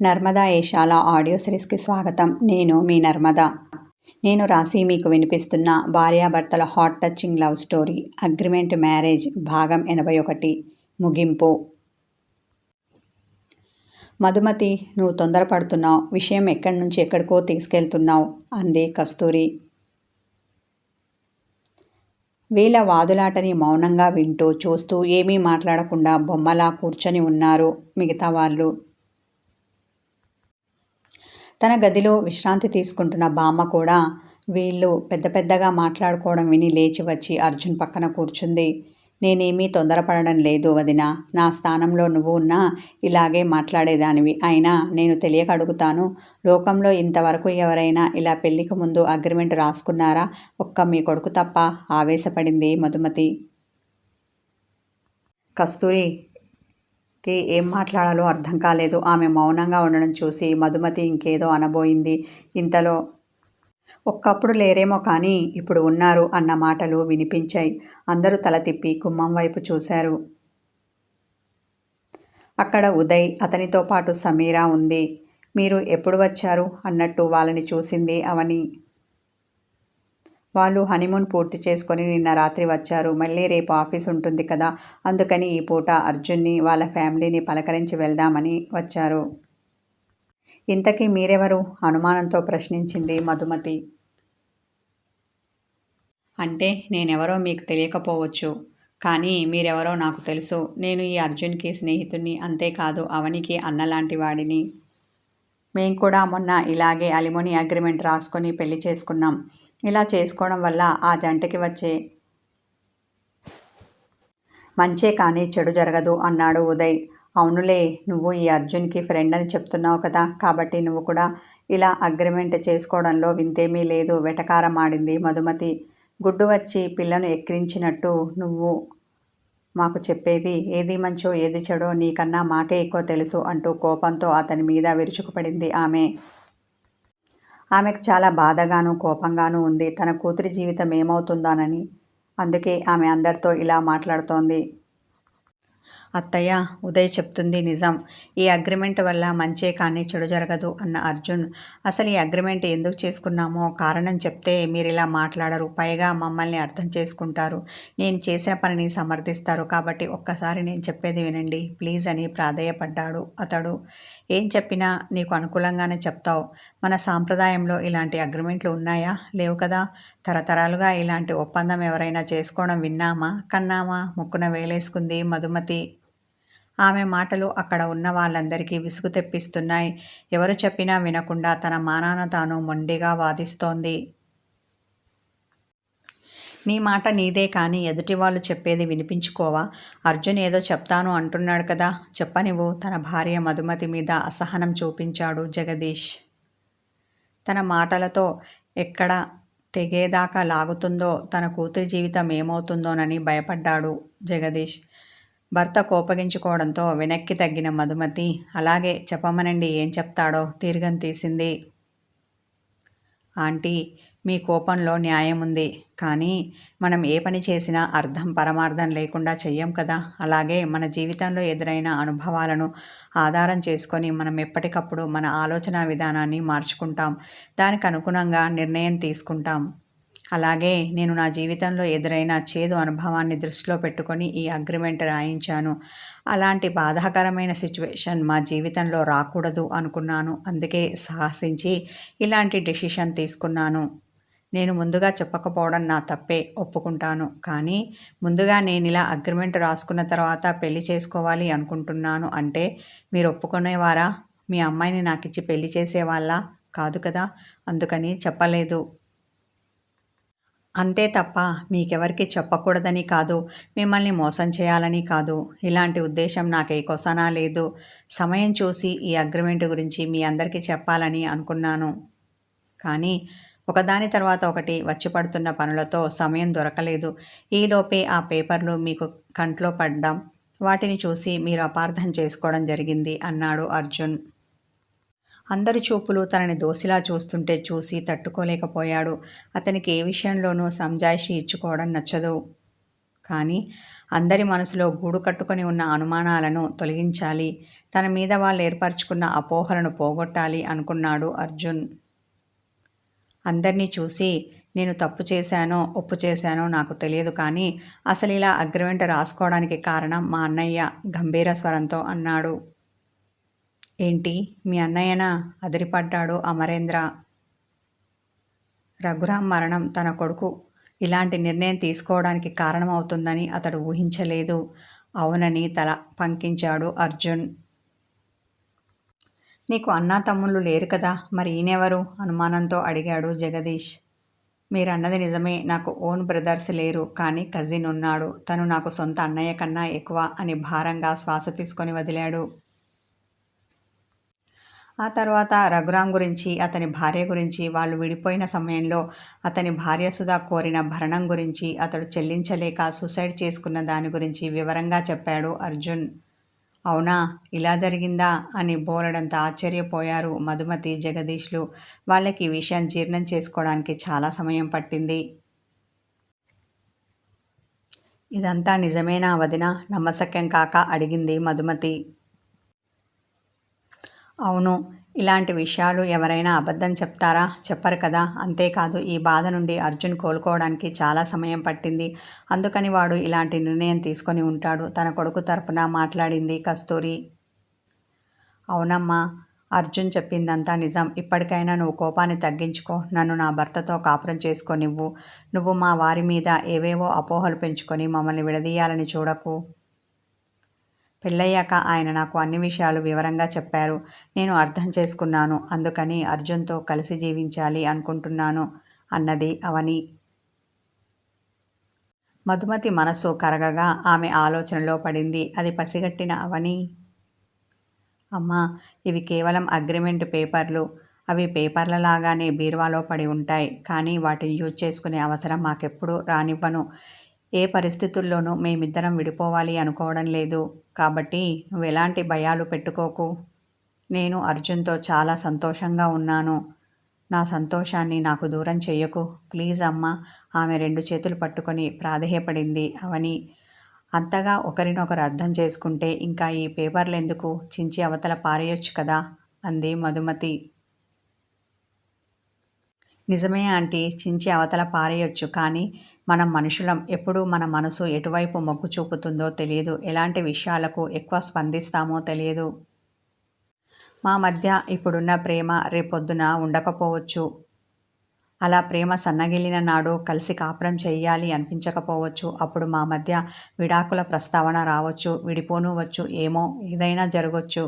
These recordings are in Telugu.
నర్మదా ఏషాల ఆడియో సిరీస్కి స్వాగతం. నేను మీ నర్మద. నేను రాసి మీకు వినిపిస్తున్న భార్యాభర్తల hot touching love story agreement marriage భాగం 81 ముగింపు. మధుమతి, నువ్వు తొందరపడుతున్నావు, విషయం ఎక్కడి నుంచి ఎక్కడికో తీసుకెళ్తున్నావు అంది కస్తూరి. వీళ్ళ వాదులాటని మౌనంగా వింటూ చూస్తూ ఏమీ మాట్లాడకుండా బొమ్మలా కూర్చొని ఉన్నారు మిగతా వాళ్ళు. తన గదిలో విశ్రాంతి తీసుకుంటున్న బామ్మ కూడా వీళ్ళు పెద్ద పెద్దగా మాట్లాడుకోవడం విని లేచి వచ్చి అర్జున్ పక్కన కూర్చుంది. నేనేమీ తొందరపడడం లేదు వదినా, నా స్థానంలో నువ్వు ఉన్నా ఇలాగే మాట్లాడేదానివి. అయినా నేను తెలియక అడుగుతాను, లోకంలో ఇంతవరకు ఎవరైనా ఇలా పెళ్లికి ముందు అగ్రిమెంట్ రాసుకున్నారా? ఒక్క మీ కొడుకు తప్ప ఆవేశపడింది మధుమతి. కస్తూరికి ఏం మాట్లాడాలో అర్థం కాలేదు. ఆమె మౌనంగా ఉండడం చూసి మధుమతి ఇంకేదో అనబోయింది. ఇంతలో ఒక్కప్పుడు లేరేమో కానీ ఇప్పుడు ఉన్నారు అన్న మాటలు వినిపించాయి. అందరూ తల తిప్పి గుమ్మం వైపు చూశారు. అక్కడ ఉదయ్, అతనితో పాటు సమీరా ఉంది. మీరు ఎప్పుడు వచ్చారు అన్నట్టు వాళ్ళని చూసింది అవని. వాళ్ళు హనీమూన్ పూర్తి చేసుకొని నిన్న రాత్రి వచ్చారు. మళ్ళీ రేపు ఆఫీస్ ఉంటుంది కదా, అందుకని ఈ పూట అర్జున్ని వాళ్ళ ఫ్యామిలీని పలకరించి వెళ్దామని వచ్చారు. ఇంతకీ మీరెవరు? అనుమానంతో ప్రశ్నించింది మధుమతి. అంటే నేనెవరో మీకు తెలియకపోవచ్చు, కానీ మీరెవరో నాకు తెలుసు. నేను ఈ అర్జున్కి స్నేహితుణ్ణి, అంతేకాదు అవనికి అన్నలాంటి వాడిని. మేం కూడా మొన్న ఇలాగే అలిమోని అగ్రిమెంట్ రాసుకొని పెళ్లి చేసుకున్నాం. ఇలా చేసుకోవడం వల్ల ఆ జంటకి వచ్చే మంచే కానీ చెడు జరగదు అన్నాడు ఉదయ్. అవునులే, నువ్వు ఈ అర్జున్కి ఫ్రెండ్ అని చెప్తున్నావు కదా, కాబట్టి నువ్వు కూడా ఇలా అగ్రిమెంట్ చేసుకోవడంలో వింతేమీ లేదు వెటకారం ఆడింది మధుమతి. గుడ్డు వచ్చి పిల్లను ఎక్కిరించినట్టు నువ్వు మాకు చెప్పేది, ఏది మంచో ఏది చెడో నీకన్నా మాకే ఎక్కువ తెలుసు అంటూ కోపంతో అతని మీద విరుచుకుపడింది ఆమె. ఆమెకు చాలా బాధగాను కోపంగానూ ఉంది. తన కూతురి జీవితం ఏమవుతుందోనని. అందుకే ఆమె అందరితో ఇలా మాట్లాడుతోంది. అత్తయ్య, ఉదయ్ చెప్తుంది నిజం. ఈ అగ్రిమెంట్ వల్ల మంచే కానీ చెడు జరగదు అన్న అర్జున్. అసలు ఈ అగ్రిమెంట్ ఎందుకు చేసుకున్నామో కారణం చెప్తే మీరిలా మాట్లాడరు, పైగా మమ్మల్ని అర్థం చేసుకుంటారు, నేను చేసిన పనిని సమర్థిస్తారు. కాబట్టి ఒక్కసారి నేను చెప్పేది వినండి ప్లీజ్ అని ప్రాధేయపడ్డాడు అతడు. ఏం చెప్పినా నీకు అనుకూలంగానే చెప్తావు. మన సాంప్రదాయంలో ఇలాంటి అగ్రిమెంట్లు ఉన్నాయా? లేవు కదా. తరతరాలుగా ఇలాంటి ఒప్పందం ఎవరైనా చేసుకోవడం విన్నామా, కన్నామా? ముక్కున వేలేసుకుంది మధుమతి. ఆమె మాటలు అక్కడ ఉన్న వాళ్ళందరికీ విసుగు తెప్పిస్తున్నాయి. ఎవరు చెప్పినా వినకుండా తన మానాన తాను మొండిగా వాదిస్తోంది. నీ మాట నీదే కానీ ఎదుటి వాళ్ళు చెప్పేది వినిపించుకోవా? అర్జున్ ఏదో చెప్తాను అంటున్నాడు కదా, చెప్పనివ్వు. తన భార్య మధుమతి మీద అసహనం చూపించాడు జగదీష్. తన మాటలతో ఎక్కడ తెగేదాకా లాగుతుందో, తన కూతురి జీవితం ఏమవుతుందోనని భయపడ్డాడు జగదీష్. భర్త కోపగించుకోవడంతో వెనక్కి తగ్గిన మధుమతి, అలాగే చెప్పమనండి ఏం చెప్తాడో తీర్గం తీసింది. ఆంటీ, మీ కోపంలో న్యాయం ఉంది, కానీ మనం ఏ పని చేసినా అర్థం పరమార్థం లేకుండా చెయ్యం కదా. అలాగే మన జీవితంలో ఎదురైన అనుభవాలను ఆధారం చేసుకొని మనం ఎప్పటికప్పుడు మన ఆలోచన విధానాన్ని మార్చుకుంటాం, దానికి అనుగుణంగా నిర్ణయం తీసుకుంటాం. అలాగే నేను నా జీవితంలో ఎదురైన చేదు అనుభవాన్ని దృష్టిలో పెట్టుకొని ఈ అగ్రిమెంట్ రాయించాను. అలాంటి బాధాకరమైన సిచ్యువేషన్ మా జీవితంలో రాకూడదు అనుకున్నాను. అందుకే సాహసించి ఇలాంటి డెసిషన్ తీసుకున్నాను. నేను ముందుగా చెప్పకపోవడం నా తప్పే, ఒప్పుకుంటాను. కానీ ముందుగా నేను ఇలా అగ్రిమెంట్ రాసుకున్న తర్వాత పెళ్లి చేసుకోవాలి అనుకుంటున్నాను అంటే మీరు ఒప్పుకునేవారా? మీ అమ్మాయిని నాకిచ్చి పెళ్లి చేసేవాళ్ళ కాదు కదా, అందుకని చెప్పలేదు. అంతే తప్ప మీకెవరికి చెప్పకూడదని కాదు, మిమ్మల్ని మోసం చేయాలని కాదు. ఇలాంటి ఉద్దేశం నాకే కొసనా లేదు. సమయం చూసి ఈ అగ్రిమెంట్ గురించి మీ అందరికీ చెప్పాలని అనుకున్నాను. కానీ ఒకదాని తర్వాత ఒకటి వచ్చి పడుతున్న పనులతో సమయం దొరకలేదు. ఈలోపే ఆ పేపర్లు మీకు కంట్లో పడ్డాం. వాటిని చూసి మీరు అపార్థం చేసుకోవడం జరిగింది అన్నాడు అర్జున్. అందరి చూపులు తనని దోసిలా చూస్తుంటే చూసి తట్టుకోలేకపోయాడు. అతనికి ఏ విషయంలోనూ సంజాయిషీ ఇచ్చుకోవడం నచ్చదు. కానీ అందరి మనసులో గూడు కట్టుకొని ఉన్న అనుమానాలను తొలగించాలి. తన మీద వాళ్ళు ఏర్పరచుకున్న అపోహలను పోగొట్టాలి అనుకున్నాడు అర్జున్. అందరినీ చూసి నేను తప్పు చేశానో ఒప్పు చేశానో నాకు తెలియదు, కానీ అసలు ఇలా అగ్రిమెంట్ రాసుకోవడానికి కారణం మా అన్నయ్య గంభీర స్వరంతో అన్నాడు. ఏంటి మీ అన్నయ్యనా? అదిరిపడ్డాడు అమరేంద్ర. రఘురాం మరణం తన కొడుకు ఇలాంటి నిర్ణయం తీసుకోవడానికి కారణమవుతుందని అతడు ఊహించలేదు. అవునని తల పంకించాడు అర్జున్. నీకు అన్నా తమ్ముళ్ళు లేరు కదా, మరి ఈయనెవరు? అనుమానంతో అడిగాడు జగదీష్. మీరన్నది నిజమే, నాకు ఓన్ బ్రదర్స్ లేరు, కానీ కజిన్ ఉన్నాడు. తను నాకు సొంత అన్నయ్య కన్నా ఎక్కువ అని భారంగా శ్వాస తీసుకొని వదిలాడు. ఆ తర్వాత రఘురాం గురించి, అతని భార్య గురించి, వాళ్ళు విడిపోయిన సమయంలో అతని భార్య సుధా కోరిన భరణం గురించి, అతడు చెల్లించలేక సూసైడ్ చేసుకున్న దాని గురించి వివరంగా చెప్పాడు అర్జున్. అవునా, ఇలా జరిగిందా అని బోలెడంత ఆశ్చర్యపోయారు మధుమతి, జగదీష్లు. వాళ్ళకి ఈ విషయం జీర్ణం చేసుకోవడానికి చాలా సమయం పట్టింది. ఇదంతా నిజమేనా వదినా? నమ్మశక్యం కాక అడిగింది మధుమతి. అవును, ఇలాంటి విషయాలు ఎవరైనా అబద్ధం చెప్తారా? చెప్పరు కదా. అంతేకాదు, ఈ బాధ నుండి అర్జున్ కోలుకోవడానికి చాలా సమయం పట్టింది. అందుకని వాడు ఇలాంటి నిర్ణయం తీసుకొని ఉంటాడు. తన కొడుకు తరపున మాట్లాడింది కస్తూరి. అవునమ్మా, అర్జున్ చెప్పిందంతా నిజం. ఇప్పటికైనా నువ్వు కోపాన్ని తగ్గించుకో. నన్ను నా భర్తతో కాపురం చేసుకోనివ్వు. నువ్వు మా వారి మీద ఏవేవో అపోహలు పెంచుకొని మమ్మల్ని విడదీయాలని చూడకు. పెళ్ళయ్యాక ఆయన నాకు అన్ని విషయాలు వివరంగా చెప్పారు. నేను అర్థం చేసుకున్నాను. అందుకని అర్జున్తో కలిసి జీవించాలి అనుకుంటున్నాను అన్నది అవని. మధుమతి మనసు కరగగా ఆమె ఆలోచనలో పడింది. అది పసిగట్టిన అవని, అమ్మా, ఇవి కేవలం అగ్రిమెంట్ పేపర్లు. అవి పేపర్లలాగానే బీరువాలో పడి ఉంటాయి. కానీ వాటిని యూజ్ చేసుకునే అవసరం మాకెప్పుడు రానివ్వను. ఏ పరిస్థితుల్లోనూ మేమిద్దరం విడిపోవాలి అనుకోవడం లేదు. కాబట్టి నువ్వు ఎలాంటి భయాలు పెట్టుకోకు. నేను అర్జున్తో చాలా సంతోషంగా ఉన్నాను. నా సంతోషాన్ని నాకు దూరం చెయ్యకు ప్లీజ్ అమ్మా. ఆమె 2 చేతులు పట్టుకొని ప్రాధేయపడింది అవని. అంతగా ఒకరినొకరు అర్థం చేసుకుంటే ఇంకా ఈ పేపర్లెందుకు, చించి అవతల పారేయొచ్చు కదా అంది మధుమతి. నిజమే ఆంటీ, చించి అవతల పారేయొచ్చు, కానీ మనం మనుషులం. ఎప్పుడు మన మనసు ఎటువైపు మొగ్గు చూపుతుందో తెలియదు. ఎలాంటి విషయాలకు ఎక్కువ స్పందిస్తామో తెలియదు. మా మధ్య ఇప్పుడున్న ప్రేమ రేపొద్దున ఉండకపోవచ్చు. అలా ప్రేమ సన్నగిల్లిన నాడు కలిసి కాపురం చెయ్యాలి అనిపించకపోవచ్చు. అప్పుడు మా మధ్య విడాకుల ప్రస్తావన రావచ్చు, విడిపోనువచ్చు, ఏమో ఏదైనా జరగొచ్చు.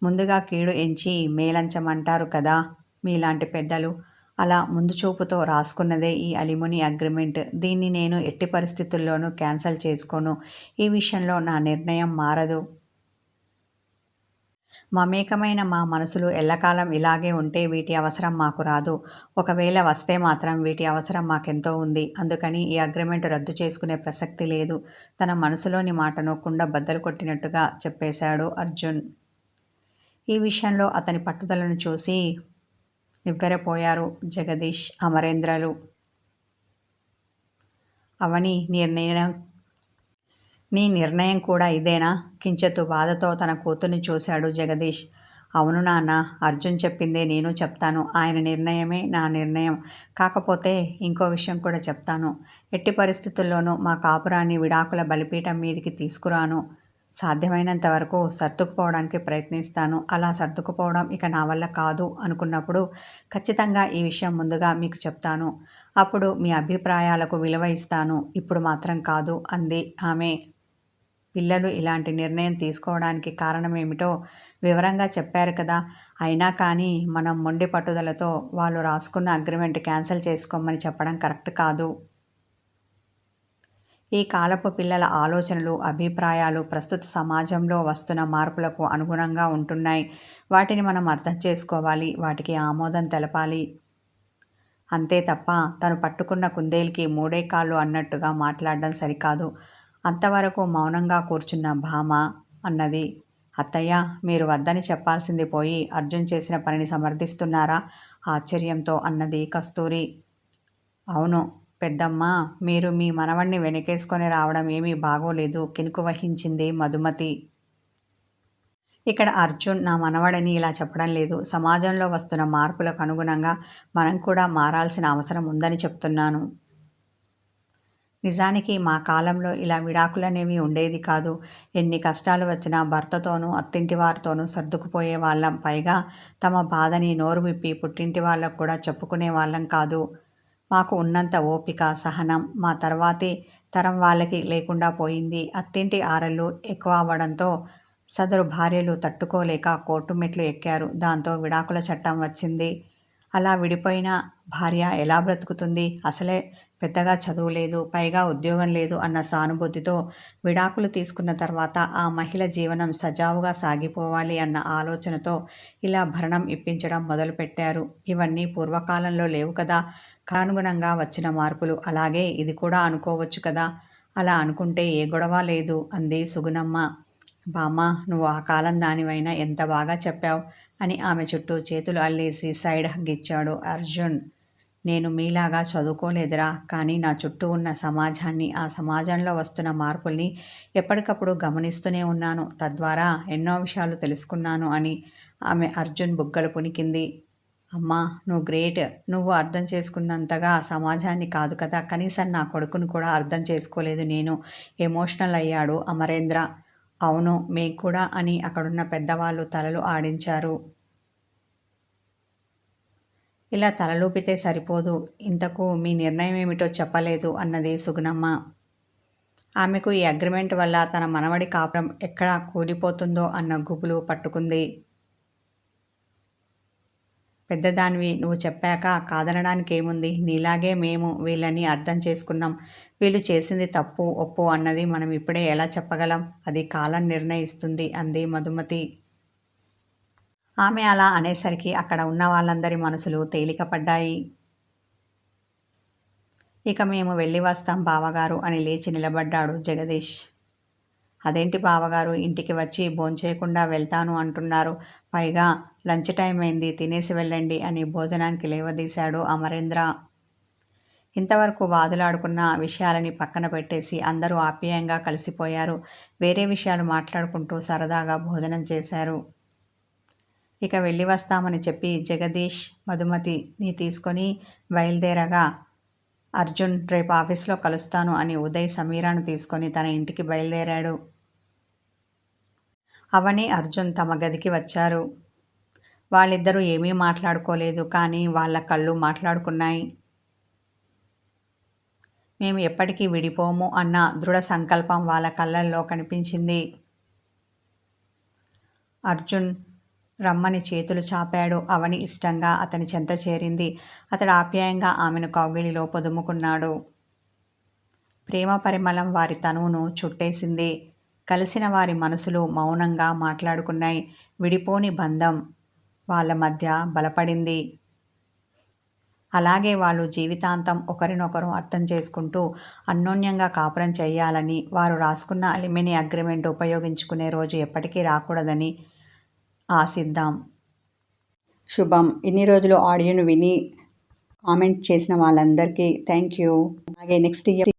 ముందుగా కీడు ఎంచి మేలంచమంటారు కదా మీలాంటి పెద్దలు. అలా ముందు చూపుతో రాసుకున్నదే ఈ అలిముని అగ్రిమెంట్. దీన్ని నేను ఎట్టి పరిస్థితుల్లోనూ క్యాన్సల్ చేసుకోను. ఈ విషయంలో నా నిర్ణయం మారదు. మమేకమైన మా మనసులు ఎల్లకాలం ఇలాగే ఉంటే వీటి అవసరం మాకు రాదు. ఒకవేళ వస్తే మాత్రం వీటి అవసరం మాకెంతో ఉంది. అందుకని ఈ అగ్రిమెంట్ రద్దు చేసుకునే ప్రసక్తి లేదు. తన మనసులోని మాటను కుండ బద్దలు కొట్టినట్టుగా చెప్పేశాడు అర్జున్. ఈ విషయంలో అతని పట్టుదలను చూసి నివ్వెరపోయారు జగదీష్, అమరేంద్రలు. అవని, నీ నిర్ణయం కూడా ఇదేనా? కించెత్తు బాధతో తన కూతుర్ని చూశాడు జగదీష్. అవును నాన్న, అర్జున్ చెప్పిందే నేను చెప్తాను. ఆయన నిర్ణయమే నా నిర్ణయం. కాకపోతే ఇంకో విషయం కూడా చెప్తాను. ఎట్టి పరిస్థితుల్లోనూ మా కాపురాన్ని విడాకుల బలిపీఠం మీదికి తీసుకురాను. సాధ్యమైనంత వరకు సర్దుకుపోవడానికి ప్రయత్నిస్తాను. అలా సర్దుకుపోవడం ఇక నా వల్ల కాదు అనుకున్నప్పుడు ఖచ్చితంగా ఈ విషయం ముందుగా మీకు చెప్తాను. అప్పుడు మీ అభిప్రాయాలకు విలువ ఇస్తాను. ఇప్పుడు మాత్రం కాదు అంది ఆమె. పిల్లలు ఇలాంటి నిర్ణయం తీసుకోవడానికి కారణమేమిటో వివరంగా చెప్పారు కదా. అయినా కానీ మనం మొండి పట్టుదలతో వాళ్ళు రాసుకున్న అగ్రిమెంట్ క్యాన్సిల్ చేసుకోమని చెప్పడం కరెక్ట్ కాదు. ఈ కాలపు పిల్లల ఆలోచనలు, అభిప్రాయాలు ప్రస్తుత సమాజంలో వస్తున్న మార్పులకు అనుగుణంగా ఉంటున్నాయి. వాటిని మనం అర్థం చేసుకోవాలి. వాటికి ఆమోదం తెలపాలి. అంతే తప్ప తను పట్టుకున్న కుందేలుకి 3 కాళ్ళు అన్నట్టుగా మాట్లాడడం సరికాదు. అంతవరకు మౌనంగా కూర్చున్న భామ అన్నది. అత్తయ్య, మీరు వద్దని చెప్పాల్సింది పోయి అర్జున్ చేసిన పనిని సమర్థిస్తున్నారా? ఆశ్చర్యంతో అన్నది కస్తూరి. అవును, పెద్దమ్మ, మీరు మీ మనవణ్ణి వెనకేసుకొని రావడం ఏమీ బాగోలేదు కినుకు వహించింది మధుమతి. ఇక్కడ అర్జున్ నా మనవడని ఇలా చెప్పడం లేదు. సమాజంలో వస్తున్న మార్పులకు అనుగుణంగా మనం కూడా మారాల్సిన అవసరం ఉందని చెప్తున్నాను. నిజానికి మా కాలంలో ఇలా విడాకులనేవి ఉండేది కాదు. ఎన్ని కష్టాలు వచ్చినా భర్తతోనూ అత్తింటి వారితోనూ సర్దుకుపోయే వాళ్ళం. పైగా తమ బాధని నోరు విప్పి పుట్టింటి వాళ్ళకు కూడా చెప్పుకునే వాళ్ళం కాదు. మాకు ఉన్నంత ఓపిక, సహనం మా తర్వాతి తరం వాళ్ళకి లేకుండా పోయింది. అత్తింటి ఆరళ్ళు ఎక్కువ అవ్వడంతో సదరు భార్యలు తట్టుకోలేక కోర్టు మెట్లు ఎక్కారు. దాంతో విడాకుల చట్టం వచ్చింది. అలా విడిపోయిన భార్య ఎలా బ్రతుకుతుంది? అసలే పెద్దగా చదువు లేదు, పైగా ఉద్యోగం లేదు అన్న సానుభూతితో విడాకులు తీసుకున్న తర్వాత ఆ మహిళ జీవనం సజావుగా సాగిపోవాలి అన్న ఆలోచనతో ఇలా భరణం ఇప్పించడం మొదలుపెట్టారు. ఇవన్నీ పూర్వకాలంలో లేవు కదా, కానుగుణంగా వచ్చిన మార్పులు. అలాగే ఇది కూడా అనుకోవచ్చు కదా. అలా అనుకుంటే ఏ గొడవ లేదు అంది సుగుణమ్మ. బామ్మ, నువ్వు ఆ కాలం దానివైనా ఎంత బాగా చెప్పావు అని ఆమె చుట్టూ చేతులు అల్లేసి సైడ్ హగ్ ఇచ్చాడు అర్జున్. నేను మీలాగా చదువుకోలేదురా, కానీ నా చుట్టూ ఉన్న సమాజాన్ని, ఆ సమాజంలో వస్తున్న మార్పుల్ని ఎప్పటికప్పుడు గమనిస్తూనే ఉన్నాను. తద్వారా ఎన్నో విషయాలు తెలుసుకున్నాను అని ఆమె అర్జున్ బుగ్గలు పునికింది. అమ్మా, నువ్వు గ్రేట్. నువ్వు అర్థం చేసుకున్నంతగా సమాజాన్ని కాదు కదా, కనీసం నా కొడుకును కూడా అర్థం చేసుకోలేదు నేను. ఎమోషనల్ అయ్యాడు అమరేంద్ర. అవును, మేం కూడా అని అక్కడున్న పెద్దవాళ్ళు తలలు ఆడించారు. ఇలా తలలూపితే సరిపోదు, ఇంతకు మీ నిర్ణయం ఏమిటో చెప్పలేదు అన్నది సుగుణమ్మ. ఆమెకు ఈ అగ్రిమెంట్ వల్ల తన మనవడి కాపురం ఎక్కడ కూలిపోతుందో అన్న గుబులు పట్టుకుంది. పెద్దదానివి, నువ్వు చెప్పాక కాదనడానికి ఏముంది? నీలాగే మేము వీళ్ళని అర్థం చేసుకున్నాం. వీళ్ళు చేసింది తప్పు ఒప్పు అన్నది మనం ఇప్పుడే ఎలా చెప్పగలం? అది కాలం నిర్ణయిస్తుంది అంది మధుమతి. ఆమె అలా అనేసరికి అక్కడ ఉన్న వాళ్ళందరి మనసులు తేలికపడ్డాయి. ఇక మేము వెళ్ళి వస్తాం బావగారు అని లేచి నిలబడ్డాడు జగదీష్. అదేంటి బావగారు, ఇంటికి వచ్చి భోంచేయకుండా వెళ్తాను అంటున్నారు? పైగా లంచ్ టైం అయింది, తినేసి వెళ్ళండి అని భోజనానికి లేవదీశాడు అమరేంద్ర. ఇంతవరకు వాదులాడుకున్న విషయాలని పక్కన పెట్టేసి అందరూ ఆప్యాయంగా కలిసిపోయారు. వేరే విషయాలు మాట్లాడుకుంటూ సరదాగా భోజనం చేశారు. ఇక వెళ్ళి వస్తామని చెప్పి జగదీష్ మధుమతిని తీసుకొని బయలుదేరగా అర్జున్ రేపు ఆఫీస్లో కలుస్తాను అని ఉదయ్ సమీరాను తీసుకొని తన ఇంటికి బయలుదేరాడు. అవని, అర్జున్ తమ గదికి వచ్చారు. వాళ్ళిద్దరూ ఏమీ మాట్లాడుకోలేదు, కానీ వాళ్ళ కళ్ళు మాట్లాడుకున్నాయి. మేము ఎప్పటికీ విడిపోము అన్న దృఢ సంకల్పం వాళ్ళ కళ్ళల్లో కనిపించింది. అర్జున్ రమ్మని చేతులు చాపాడు. అవని ఇష్టంగా అతని చెంత చేరింది. అతడు ఆప్యాయంగా ఆమెను కౌగిలిలో పొదుముకున్నాడు. ప్రేమ పరిమళం వారి తనువును చుట్టేసింది. కలిసిన వారి మనసులు మౌనంగా మాట్లాడుకున్నాయి. విడిపోని బంధం వాళ్ళ మధ్య బలపడింది. అలాగే వాళ్ళు జీవితాంతం ఒకరినొకరు అర్థం చేసుకుంటూ అన్యోన్యంగా కాపురం చేయాలని, వారు రాసుకున్న అలిమినీ అగ్రిమెంట్ ఉపయోగించుకునే రోజు ఎప్పటికీ రాకూడదని ఆశిద్దాం. శుభం. ఇన్ని రోజులు ఆడియోను విని కామెంట్ చేసిన వాళ్ళందరికీ థ్యాంక్ యూ. అలాగే నెక్స్ట్